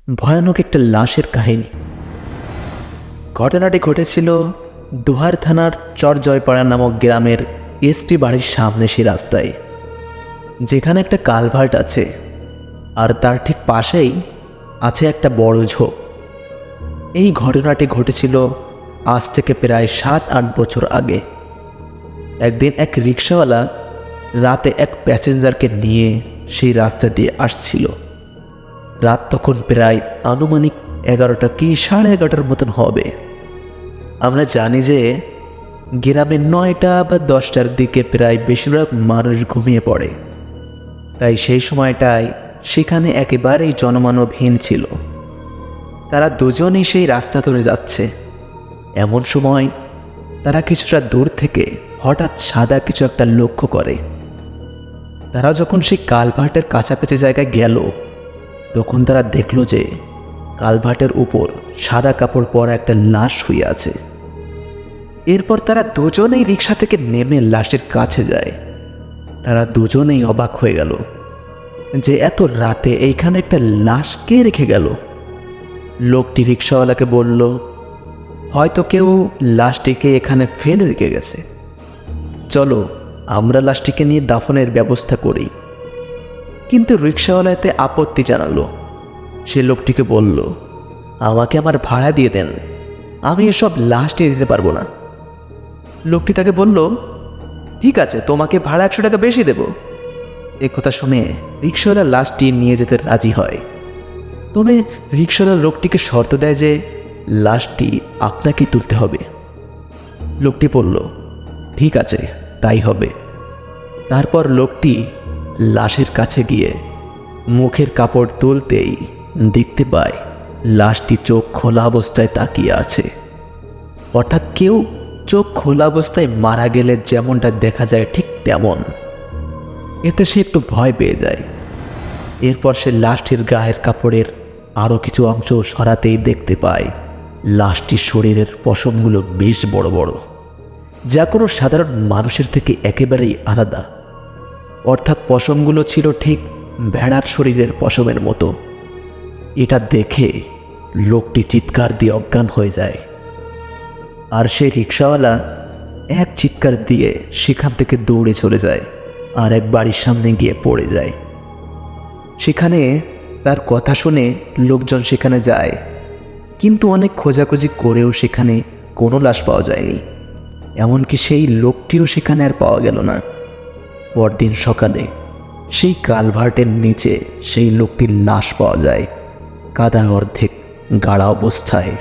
ভয়ানক একটা লাশের কাহিনী। ঘটনাটি ঘটেছিল ডোহার থানার চরজয়পাড়া নামক গ্রামের এসটি বাড়ির সামনে সেই রাস্তায়, যেখানে একটা কালভার্ট আছে আর তার ঠিক পাশেই আছে একটা বড় ঝোপ। এই ঘটনাটি ঘটেছিল আজ থেকে প্রায় 7-8 বছর আগে। একদিন এক রিক্সাওয়ালা রাতে এক প্যাসেঞ্জারকে নিয়ে সেই রাস্তা দিয়ে আসছিল। রাত তখন প্রায় আনুমানিক 11টা কি 11:30টার মতন হবে। আমরা জানি যে গ্রামে 9টা বা 10টার দিকে প্রায় বেশিরভাগ মানুষ ঘুমিয়ে পড়ে, তাই সেই সময়টায় সেখানে একেবারেই জনমানবহীন ছিল। তারা দুজনেই সেই রাস্তা ধরে যাচ্ছে। এমন সময় তারা কিছুটা দূর থেকে হঠাৎ সাদা কিছু একটা লক্ষ্য করে। তারা যখন সেই কালভার্টের কাছাকাছি জায়গায় গেল, তখন তারা দেখল যে কালভার্টের উপর সাদা কাপড় পরা একটা লাশ শুয়ে আছে। এরপর তারা দুজনেই রিক্সা থেকে নেমে লাশের কাছে যায়। তারা দুজনেই অবাক হয়ে গেল যে এত রাতে এইখানে একটা লাশ কে রেখে গেল। লোকটি রিক্সাওয়ালাকে বলল, হয়তো কেউ লাশটিকে এখানে ফেলে রেখে গেছে, চলো আমরা লাশটিকে নিয়ে দাফনের ব্যবস্থা করি। কিন্তু রিক্সাওয়ালা এতে আপত্তি জানালো। সে লোকটিকে বলল, আমাকে আমার ভাড়া দিয়ে দেন, আমি এসব লাশ নিয়ে দিতে পারবো না। লোকটি তাকে বলল, ঠিক আছে, তোমাকে ভাড়া 100 টাকা বেশি দেব। এ কথা শুনে রিক্সাওয়ালা লাশটি নিয়ে যেতে রাজি হয়। তবে রিক্সাওয়ালা লোকটিকে শর্ত দেয় যে লাশটি আপনাকেই তুলতে হবে। লোকটি বলল, ঠিক আছে, তাই হবে। তারপর লোকটি লাশের কাছে গিয়ে মুখের কাপড় তুলতেই দেখতে পায় লাশটি চোখ খোলা অবস্থায় তাকিয়ে আছে। অর্থাৎ কেউ চোখ খোলা অবস্থায় মারা গেলে যেমনটা দেখা যায় ঠিক তেমন। এতে সে একটু ভয় পেয়ে যায়। এরপর সে লাশটির গায়ের কাপড়ের আরও কিছু অংশ সরাতেই দেখতে পায় লাশটির শরীরের পশমগুলো বেশ বড় বড়, যা কোনো সাধারণ মানুষের থেকে একেবারেই আলাদা। অর্থাৎ পশমগুলো ছিল ঠিক ভেড়ার শরীরের পশমের মতো। এটা দেখে লোকটি চিৎকার দিয়ে অজ্ঞান হয়ে যায়। আর সেই রিক্সাওয়ালা এক চিৎকার দিয়ে সেখান থেকে দৌড়ে চলে যায় আর এক বাড়ির সামনে গিয়ে পড়ে যায়। সেখানে তার কথা শুনে লোকজন সেখানে যায়, কিন্তু অনেক খোঁজাখুঁজি করেও সেখানে কোনো লাশ পাওয়া যায়নি। এমনকি সেই লোকটিও সেখানে আর পাওয়া গেল না। পরদিন সকালে সেই কালভার্টের নিচে সেই লোকটির লাশ পাওয়া যায়, কাদা অর্ধেক গাড়া অবস্থায়।